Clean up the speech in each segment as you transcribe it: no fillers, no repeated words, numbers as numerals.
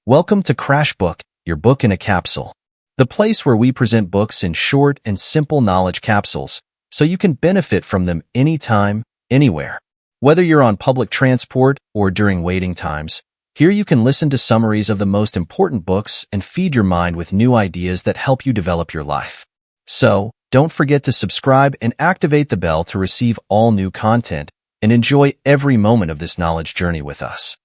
Welcome to Crash Book, your book in a capsule. The place where we present books in short and simple knowledge capsules, so you can benefit from them anytime, anywhere. Whether you're on public transport or during waiting times, here you can listen to summaries of the most important books and feed your mind with new ideas that help you develop your life. So, don't forget to subscribe and activate the bell to receive all new content and enjoy every moment of this knowledge journey with us.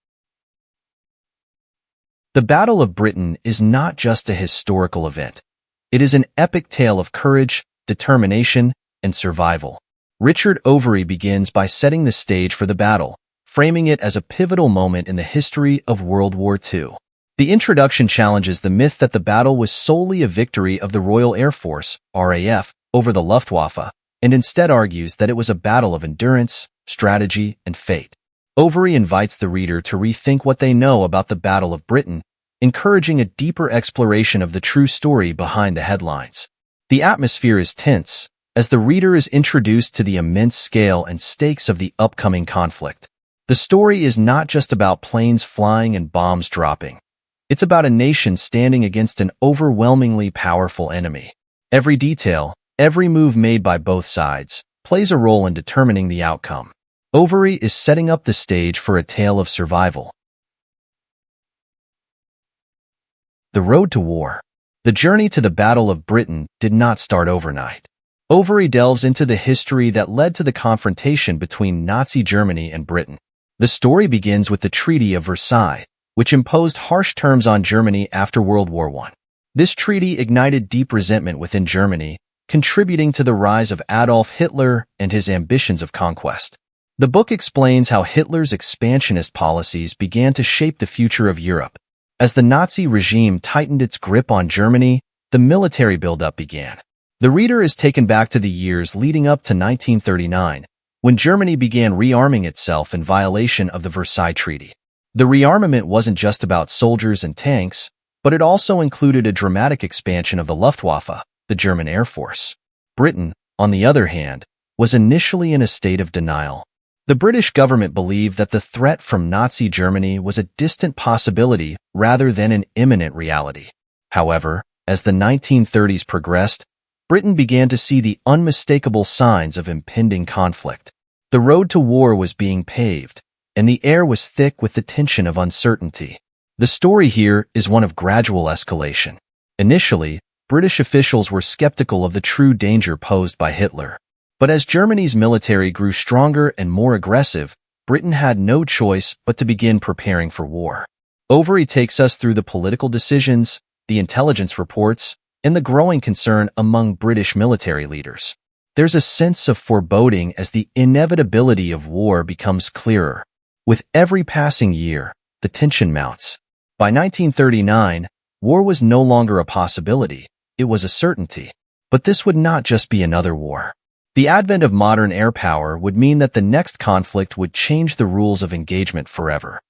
The Battle of Britain is not just a historical event. It is an epic tale of courage, determination, and survival. Richard Overy begins by setting the stage for the battle, framing it as a pivotal moment in the history of World War II. The introduction challenges the myth that the battle was solely a victory of the Royal Air Force, RAF, over the Luftwaffe, and instead argues that it was a battle of endurance, strategy, and fate. Overy invites the reader to rethink what they know about the Battle of Britain, encouraging a deeper exploration of the true story behind the headlines. The atmosphere is tense, as the reader is introduced to the immense scale and stakes of the upcoming conflict. The story is not just about planes flying and bombs dropping. It's about a nation standing against an overwhelmingly powerful enemy. Every detail, every move made by both sides, plays a role in determining the outcome. Overy is setting up the stage for a tale of survival. The road to war. The journey to the Battle of Britain did not start overnight. Overy delves into the history that led to the confrontation between Nazi Germany and Britain. The story begins with the Treaty of Versailles, which imposed harsh terms on Germany after World War I. This treaty ignited deep resentment within Germany, contributing to the rise of Adolf Hitler and his ambitions of conquest. The book explains how Hitler's expansionist policies began to shape the future of Europe. As the Nazi regime tightened its grip on Germany, the military buildup began. The reader is taken back to the years leading up to 1939, when Germany began rearming itself in violation of the Versailles Treaty. The rearmament wasn't just about soldiers and tanks, but it also included a dramatic expansion of the Luftwaffe, the German Air Force. Britain, on the other hand, was initially in a state of denial. The British government believed that the threat from Nazi Germany was a distant possibility rather than an imminent reality. However, as the 1930s progressed, Britain began to see the unmistakable signs of impending conflict. The road to war was being paved, and the air was thick with the tension of uncertainty. The story here is one of gradual escalation. Initially, British officials were skeptical of the true danger posed by Hitler. But as Germany's military grew stronger and more aggressive, Britain had no choice but to begin preparing for war. Overy takes us through the political decisions, the intelligence reports, and the growing concern among British military leaders. There's a sense of foreboding as the inevitability of war becomes clearer. With every passing year, the tension mounts. By 1939, war was no longer a possibility, it was a certainty. But this would not just be another war. The advent of modern air power would mean that the next conflict would change the rules of engagement forever.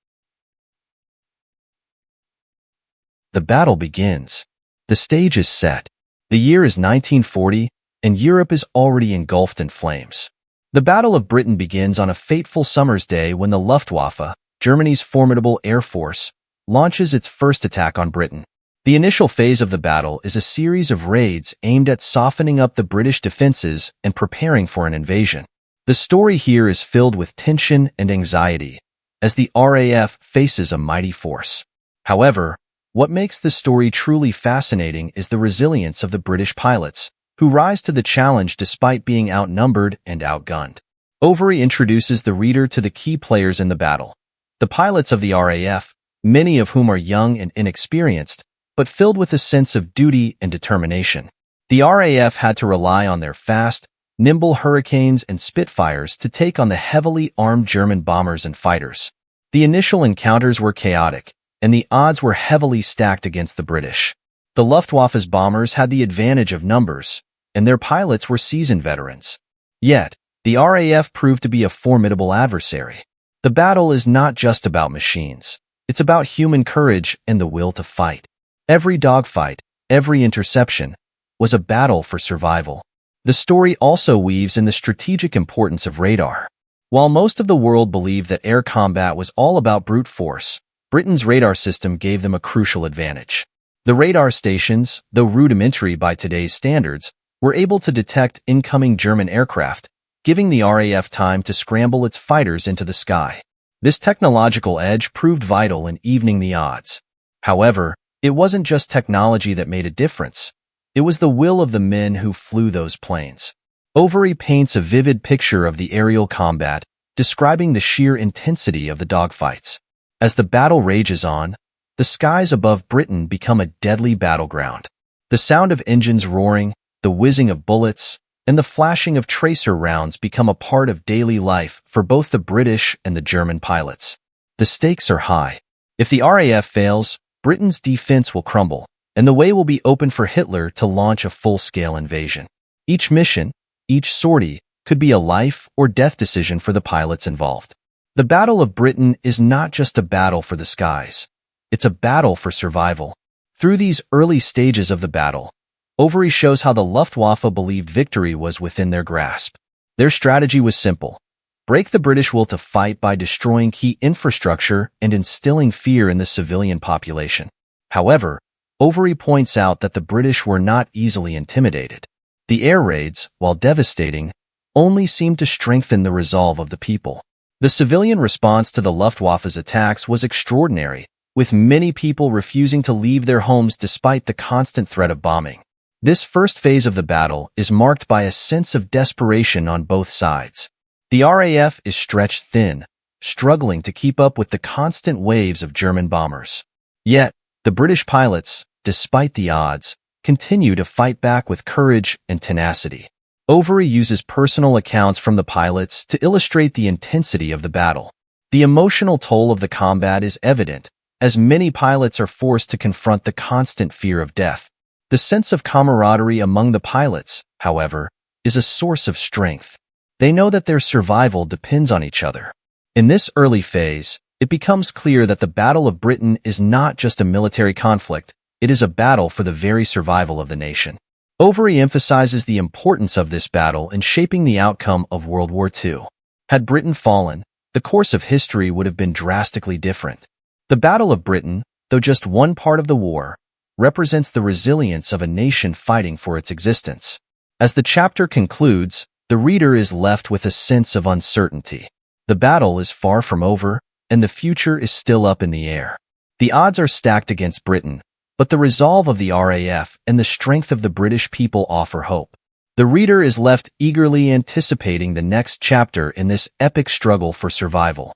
The battle begins. The stage is set. The year is 1940, and Europe is already engulfed in flames. The Battle of Britain begins on a fateful summer's day when the Luftwaffe, Germany's formidable air force, launches its first attack on Britain. The initial phase of the battle is a series of raids aimed at softening up the British defenses and preparing for an invasion. The story here is filled with tension and anxiety, as the RAF faces a mighty force. However, what makes the story truly fascinating is the resilience of the British pilots, who rise to the challenge despite being outnumbered and outgunned. Overy introduces the reader to the key players in the battle. The pilots of the RAF, many of whom are young and inexperienced, but filled with a sense of duty and determination. The RAF had to rely on their fast, nimble Hurricanes and Spitfires to take on the heavily armed German bombers and fighters. The initial encounters were chaotic, and the odds were heavily stacked against the British. The Luftwaffe's bombers had the advantage of numbers, and their pilots were seasoned veterans. Yet, the RAF proved to be a formidable adversary. The battle is not just about machines. It's about human courage and the will to fight. Every dogfight, every interception, was a battle for survival. The story also weaves in the strategic importance of radar. While most of the world believed that air combat was all about brute force, Britain's radar system gave them a crucial advantage. The radar stations, though rudimentary by today's standards, were able to detect incoming German aircraft, giving the RAF time to scramble its fighters into the sky. This technological edge proved vital in evening the odds. However, it wasn't just technology that made a difference. It was the will of the men who flew those planes. Overy paints a vivid picture of the aerial combat, describing the sheer intensity of the dogfights. As the battle rages on, the skies above Britain become a deadly battleground. The sound of engines roaring, the whizzing of bullets, and the flashing of tracer rounds become a part of daily life for both the British and the German pilots. The stakes are high. If the RAF fails, Britain's defense will crumble, and the way will be open for Hitler to launch a full-scale invasion. Each mission, each sortie, could be a life or death decision for the pilots involved. The Battle of Britain is not just a battle for the skies. It's a battle for survival. Through these early stages of the battle, Overy shows how the Luftwaffe believed victory was within their grasp. Their strategy was simple: break the British will to fight by destroying key infrastructure and instilling fear in the civilian population. However, Overy points out that the British were not easily intimidated. The air raids, while devastating, only seemed to strengthen the resolve of the people. The civilian response to the Luftwaffe's attacks was extraordinary, with many people refusing to leave their homes despite the constant threat of bombing. This first phase of the battle is marked by a sense of desperation on both sides. The RAF is stretched thin, struggling to keep up with the constant waves of German bombers. Yet, the British pilots, despite the odds, continue to fight back with courage and tenacity. Overy uses personal accounts from the pilots to illustrate the intensity of the battle. The emotional toll of the combat is evident, as many pilots are forced to confront the constant fear of death. The sense of camaraderie among the pilots, however, is a source of strength. They know that their survival depends on each other. In this early phase, it becomes clear that the Battle of Britain is not just a military conflict, it is a battle for the very survival of the nation. Overy emphasizes the importance of this battle in shaping the outcome of World War II. Had Britain fallen, the course of history would have been drastically different. The Battle of Britain, though just one part of the war, represents the resilience of a nation fighting for its existence. As the chapter concludes, the reader is left with a sense of uncertainty. The battle is far from over, and the future is still up in the air. The odds are stacked against Britain, but the resolve of the RAF and the strength of the British people offer hope. The reader is left eagerly anticipating the next chapter in this epic struggle for survival.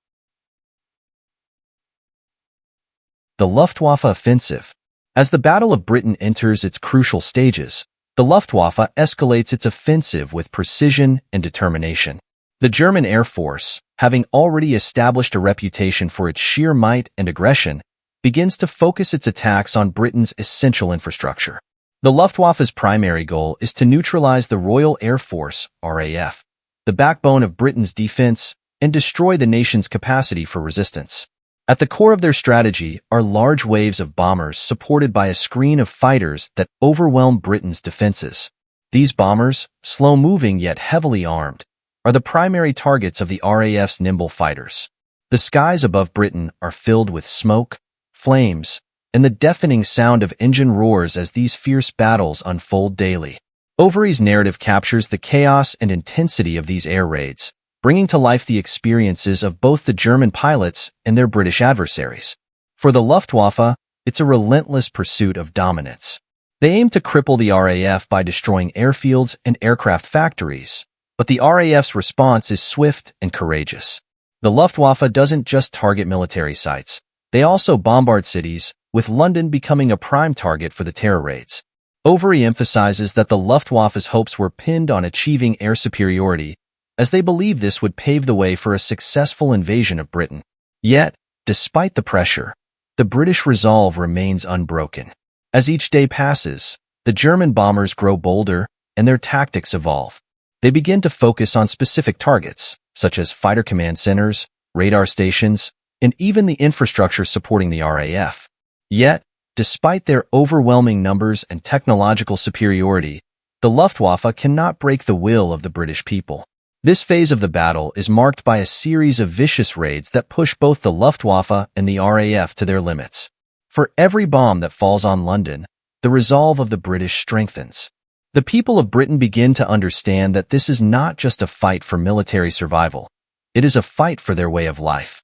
The Luftwaffe Offensive. As the Battle of Britain enters its crucial stages, the Luftwaffe escalates its offensive with precision and determination. The German Air Force, having already established a reputation for its sheer might and aggression, begins to focus its attacks on Britain's essential infrastructure. The Luftwaffe's primary goal is to neutralize the Royal Air Force, RAF, the backbone of Britain's defense, and destroy the nation's capacity for resistance. At the core of their strategy are large waves of bombers supported by a screen of fighters that overwhelm Britain's defenses. These bombers, slow-moving yet heavily armed, are the primary targets of the RAF's nimble fighters. The skies above Britain are filled with smoke, flames, and the deafening sound of engine roars as these fierce battles unfold daily. Overy's narrative captures the chaos and intensity of these air raids, bringing to life the experiences of both the German pilots and their British adversaries. For the Luftwaffe, it's a relentless pursuit of dominance. They aim to cripple the RAF by destroying airfields and aircraft factories, but the RAF's response is swift and courageous. The Luftwaffe doesn't just target military sites, they also bombard cities, with London becoming a prime target for the terror raids. Overy emphasizes that the Luftwaffe's hopes were pinned on achieving air superiority, as they believed this would pave the way for a successful invasion of Britain. Yet, despite the pressure, the British resolve remains unbroken. As each day passes, the German bombers grow bolder and their tactics evolve. They begin to focus on specific targets, such as fighter command centers, radar stations, and even the infrastructure supporting the RAF. Yet, despite their overwhelming numbers and technological superiority, the Luftwaffe cannot break the will of the British people. This phase of the battle is marked by a series of vicious raids that push both the Luftwaffe and the RAF to their limits. For every bomb that falls on London, the resolve of the British strengthens. The people of Britain begin to understand that this is not just a fight for military survival. It is a fight for their way of life.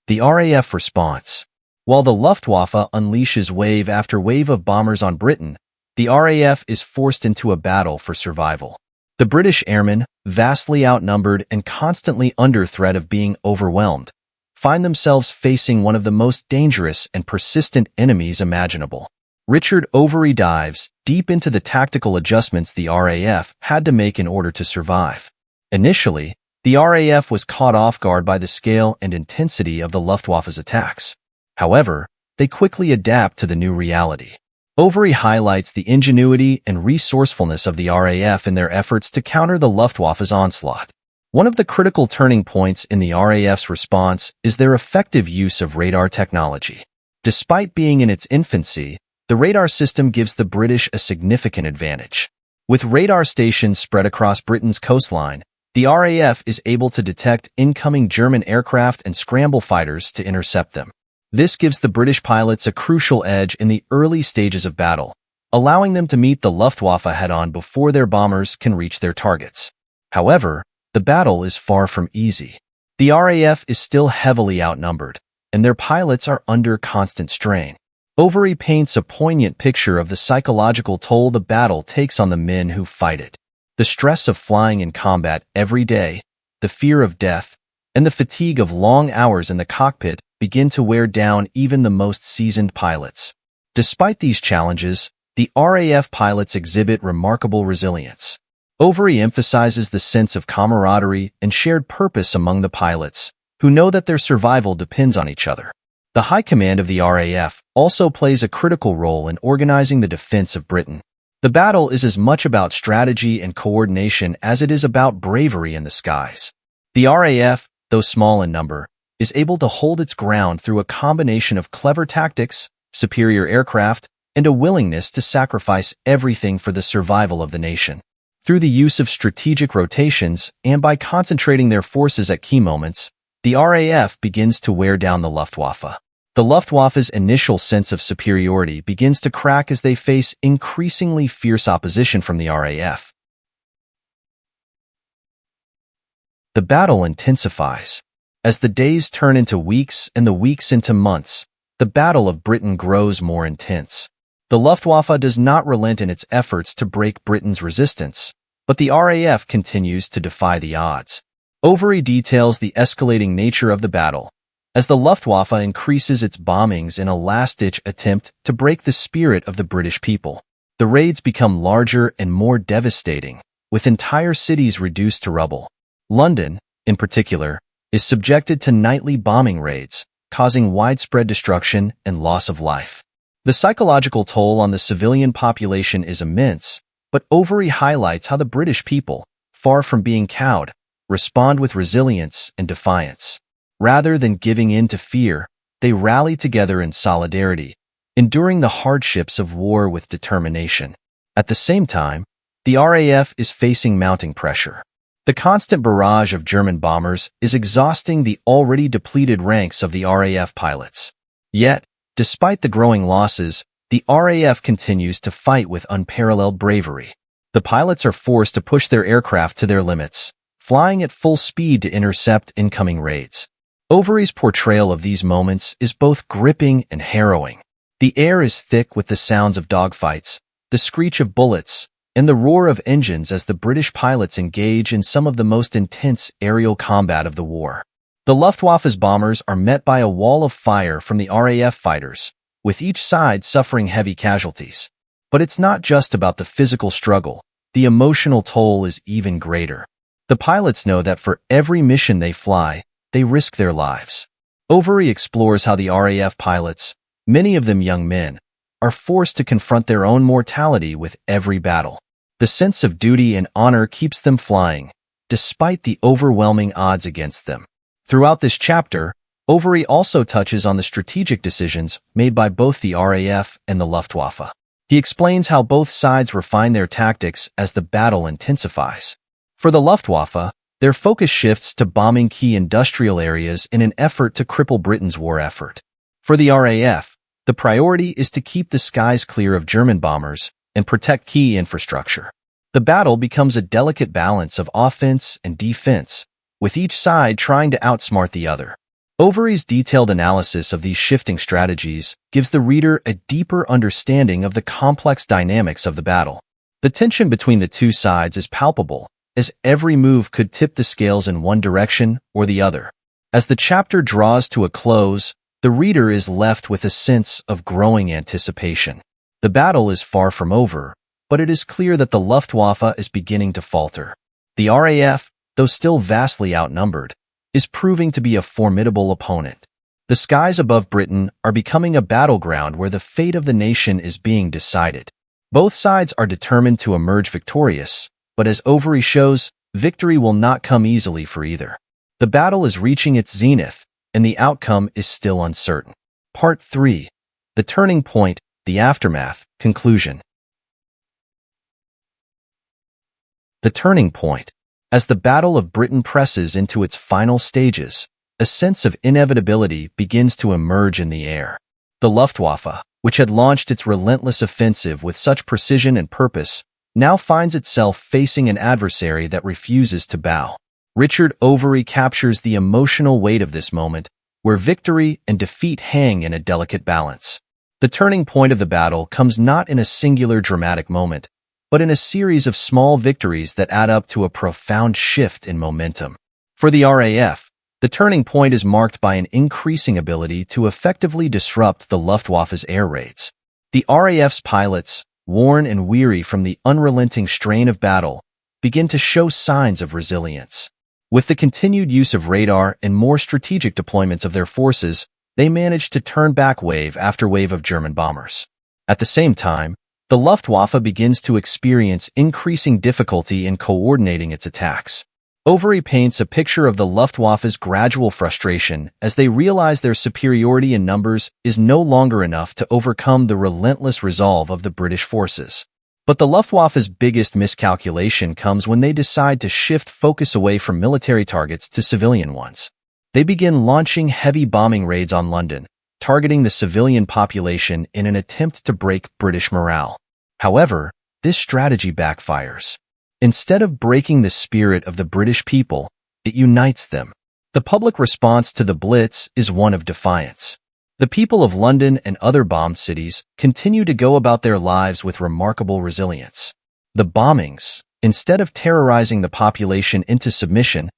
The RAF response. While the Luftwaffe unleashes wave after wave of bombers on Britain, the RAF is forced into a battle for survival. The British airmen, vastly outnumbered and constantly under threat of being overwhelmed, find themselves facing one of the most dangerous and persistent enemies imaginable. Richard Overy dives deep into the tactical adjustments the RAF had to make in order to survive. Initially, the RAF was caught off guard by the scale and intensity of the Luftwaffe's attacks. However, they quickly adapt to the new reality. Overy highlights the ingenuity and resourcefulness of the RAF in their efforts to counter the Luftwaffe's onslaught. One of the critical turning points in the RAF's response is their effective use of radar technology. Despite being in its infancy, the radar system gives the British a significant advantage. With radar stations spread across Britain's coastline, the RAF is able to detect incoming German aircraft and scramble fighters to intercept them. This gives the British pilots a crucial edge in the early stages of battle, allowing them to meet the Luftwaffe head-on before their bombers can reach their targets. However, the battle is far from easy. The RAF is still heavily outnumbered, and their pilots are under constant strain. Overy paints a poignant picture of the psychological toll the battle takes on the men who fight it. The stress of flying in combat every day, the fear of death, and the fatigue of long hours in the cockpit begin to wear down even the most seasoned pilots. Despite these challenges, the RAF pilots exhibit remarkable resilience. Overy emphasizes the sense of camaraderie and shared purpose among the pilots, who know that their survival depends on each other. The High Command of the RAF also plays a critical role in organizing the defense of Britain. The battle is as much about strategy and coordination as it is about bravery in the skies. The RAF, though small in number, is able to hold its ground through a combination of clever tactics, superior aircraft, and a willingness to sacrifice everything for the survival of the nation. Through the use of strategic rotations and by concentrating their forces at key moments, the RAF begins to wear down the Luftwaffe. The Luftwaffe's initial sense of superiority begins to crack as they face increasingly fierce opposition from the RAF. The battle intensifies. As the days turn into weeks and the weeks into months, the Battle of Britain grows more intense. The Luftwaffe does not relent in its efforts to break Britain's resistance, but the RAF continues to defy the odds. Overy details the escalating nature of the battle, as the Luftwaffe increases its bombings in a last-ditch attempt to break the spirit of the British people. The raids become larger and more devastating, with entire cities reduced to rubble. London, in particular, is subjected to nightly bombing raids, causing widespread destruction and loss of life. The psychological toll on the civilian population is immense, but Overy highlights how the British people, far from being cowed, respond with resilience and defiance. Rather than giving in to fear, they rally together in solidarity, enduring the hardships of war with determination. At the same time, the RAF is facing mounting pressure. The constant barrage of German bombers is exhausting the already depleted ranks of the RAF pilots. Yet, despite the growing losses, the RAF continues to fight with unparalleled bravery. The pilots are forced to push their aircraft to their limits, flying at full speed to intercept incoming raids. Overy's portrayal of these moments is both gripping and harrowing. The air is thick with the sounds of dogfights, the screech of bullets, and the roar of engines as the British pilots engage in some of the most intense aerial combat of the war. The Luftwaffe's bombers are met by a wall of fire from the RAF fighters, with each side suffering heavy casualties. But it's not just about the physical struggle. The emotional toll is even greater. The pilots know that for every mission they fly, they risk their lives. Overy explores how the RAF pilots, many of them young men, are forced to confront their own mortality with every battle. The sense of duty and honor keeps them flying, despite the overwhelming odds against them. Throughout this chapter, Overy also touches on the strategic decisions made by both the RAF and the Luftwaffe. He explains how both sides refine their tactics as the battle intensifies. For the Luftwaffe, their focus shifts to bombing key industrial areas in an effort to cripple Britain's war effort. For the RAF, the priority is to keep the skies clear of German bombers and protect key infrastructure. The battle becomes a delicate balance of offense and defense, with each side trying to outsmart the other. Overy's detailed analysis of these shifting strategies gives the reader a deeper understanding of the complex dynamics of the battle. The tension between the two sides is palpable, as every move could tip the scales in one direction or the other. As the chapter draws to a close, the reader is left with a sense of growing anticipation. The battle is far from over, but it is clear that the Luftwaffe is beginning to falter. The RAF, though still vastly outnumbered, is proving to be a formidable opponent. The skies above Britain are becoming a battleground where the fate of the nation is being decided. Both sides are determined to emerge victorious, but as Overy shows, victory will not come easily for either. The battle is reaching its zenith, and the outcome is still uncertain. Part 3. The Turning Point, the Aftermath, Conclusion. The turning point. As the Battle of Britain presses into its final stages, a sense of inevitability begins to emerge in the air. The Luftwaffe, which had launched its relentless offensive with such precision and purpose, now finds itself facing an adversary that refuses to bow. Richard Overy captures the emotional weight of this moment, where victory and defeat hang in a delicate balance. The turning point of the battle comes not in a singular dramatic moment, but in a series of small victories that add up to a profound shift in momentum. For the RAF, the turning point is marked by an increasing ability to effectively disrupt the Luftwaffe's air raids. The RAF's pilots, worn and weary from the unrelenting strain of battle, begin to show signs of resilience. With the continued use of radar and more strategic deployments of their forces, they manage to turn back wave after wave of German bombers. At the same time, the Luftwaffe begins to experience increasing difficulty in coordinating its attacks. Overy paints a picture of the Luftwaffe's gradual frustration as they realize their superiority in numbers is no longer enough to overcome the relentless resolve of the British forces. But the Luftwaffe's biggest miscalculation comes when they decide to shift focus away from military targets to civilian ones. They begin launching heavy bombing raids on London, targeting the civilian population in an attempt to break British morale. However, this strategy backfires. Instead of breaking the spirit of the British people, it unites them. The public response to the Blitz is one of defiance. The people of London and other bombed cities continue to go about their lives with remarkable resilience. The bombings, instead of terrorizing the population into submission,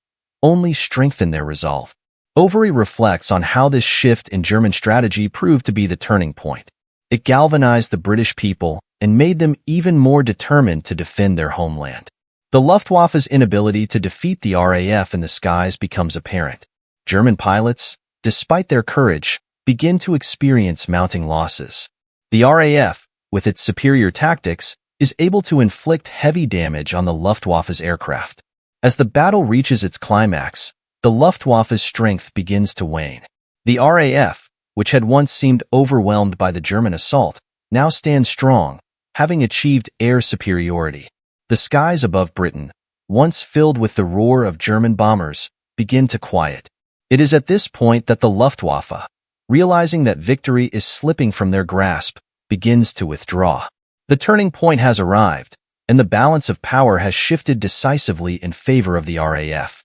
only strengthen their resolve. Overy reflects on how this shift in German strategy proved to be the turning point. It galvanized the British people and made them even more determined to defend their homeland. The Luftwaffe's inability to defeat the RAF in the skies becomes apparent. German pilots, despite their courage, begin to experience mounting losses. The RAF, with its superior tactics, is able to inflict heavy damage on the Luftwaffe's aircraft. As the battle reaches its climax, the Luftwaffe's strength begins to wane. The RAF, which had once seemed overwhelmed by the German assault, now stands strong, having achieved air superiority. The skies above Britain, once filled with the roar of German bombers, begin to quiet. It is at this point that the Luftwaffe, realizing that victory is slipping from their grasp, begins to withdraw. The turning point has arrived, and the balance of power has shifted decisively in favor of the RAF.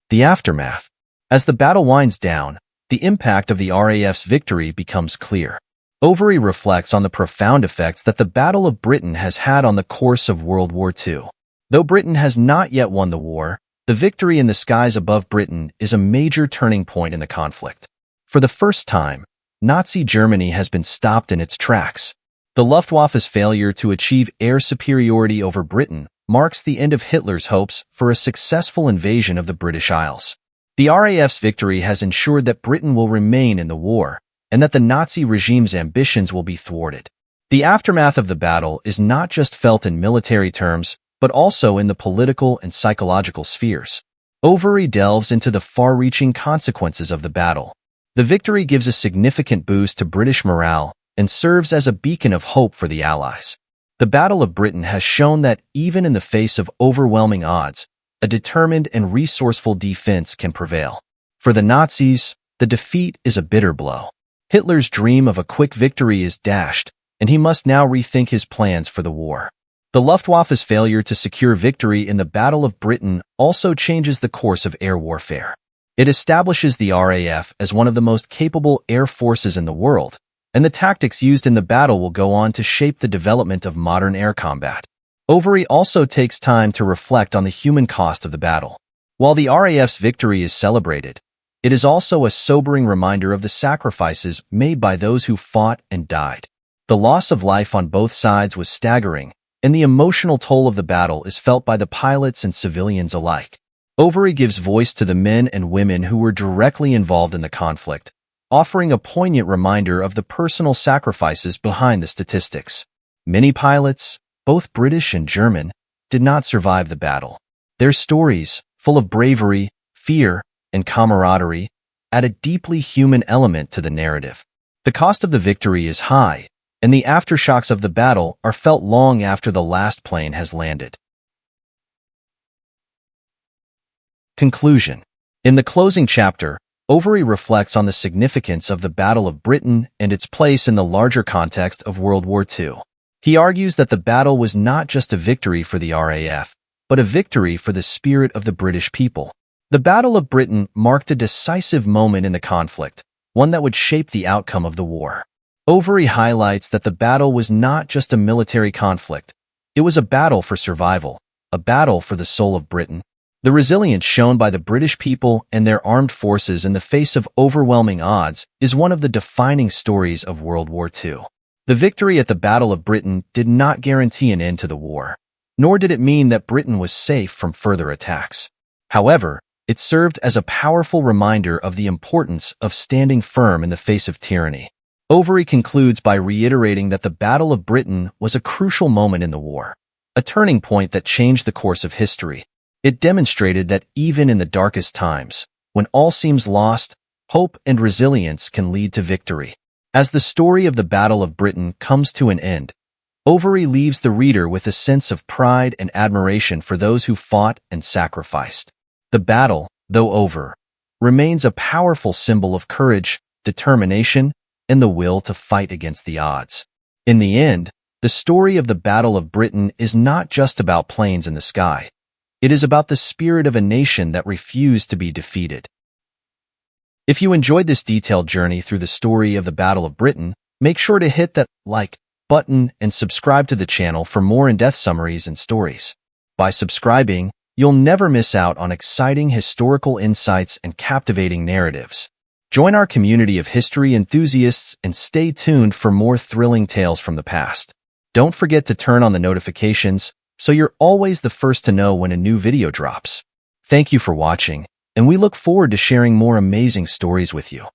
The aftermath. As the battle winds down, the impact of the RAF's victory becomes clear. Overy reflects on the profound effects that the Battle of Britain has had on the course of World War II. Though Britain has not yet won the war, the victory in the skies above Britain is a major turning point in the conflict. For the first time, Nazi Germany has been stopped in its tracks. The Luftwaffe's failure to achieve air superiority over Britain marks the end of Hitler's hopes for a successful invasion of the British Isles. The RAF's victory has ensured that Britain will remain in the war, and that the Nazi regime's ambitions will be thwarted. The aftermath of the battle is not just felt in military terms, but also in the political and psychological spheres. Overy delves into the far-reaching consequences of the battle. The victory gives a significant boost to British morale and serves as a beacon of hope for the Allies. The Battle of Britain has shown that even in the face of overwhelming odds, a determined and resourceful defense can prevail. For the Nazis, the defeat is a bitter blow. Hitler's dream of a quick victory is dashed, and he must now rethink his plans for the war. The Luftwaffe's failure to secure victory in the Battle of Britain also changes the course of air warfare. It establishes the RAF as one of the most capable air forces in the world, and the tactics used in the battle will go on to shape the development of modern air combat. Overy also takes time to reflect on the human cost of the battle. While the RAF's victory is celebrated, it is also a sobering reminder of the sacrifices made by those who fought and died. The loss of life on both sides was staggering, and the emotional toll of the battle is felt by the pilots and civilians alike. Overy gives voice to the men and women who were directly involved in the conflict, offering a poignant reminder of the personal sacrifices behind the statistics. Many pilots, both British and German, did not survive the battle. Their stories, full of bravery, fear, and camaraderie, add a deeply human element to the narrative. The cost of the victory is high, and the aftershocks of the battle are felt long after the last plane has landed. Conclusion. In the closing chapter, Overy reflects on the significance of the Battle of Britain and its place in the larger context of World War II. He argues that the battle was not just a victory for the RAF, but a victory for the spirit of the British people. The Battle of Britain marked a decisive moment in the conflict, one that would shape the outcome of the war. Overy highlights that the battle was not just a military conflict. It was a battle for survival, a battle for the soul of Britain. The resilience shown by the British people and their armed forces in the face of overwhelming odds is one of the defining stories of World War II. The victory at the Battle of Britain did not guarantee an end to the war, nor did it mean that Britain was safe from further attacks. However, it served as a powerful reminder of the importance of standing firm in the face of tyranny. Overy concludes by reiterating that the Battle of Britain was a crucial moment in the war, a turning point that changed the course of history. It demonstrated that even in the darkest times, when all seems lost, hope and resilience can lead to victory. As the story of the Battle of Britain comes to an end, Overy leaves the reader with a sense of pride and admiration for those who fought and sacrificed. The battle, though over, remains a powerful symbol of courage, determination, and the will to fight against the odds. In the end, the story of the Battle of Britain is not just about planes in the sky. It is about the spirit of a nation that refused to be defeated. If you enjoyed this detailed journey through the story of the Battle of Britain, make sure to hit that like button and subscribe to the channel for more in-depth summaries and stories. By subscribing, you'll never miss out on exciting historical insights and captivating narratives. Join our community of history enthusiasts and stay tuned for more thrilling tales from the past. Don't forget to turn on the notifications so you're always the first to know when a new video drops. Thank you for watching, and we look forward to sharing more amazing stories with you.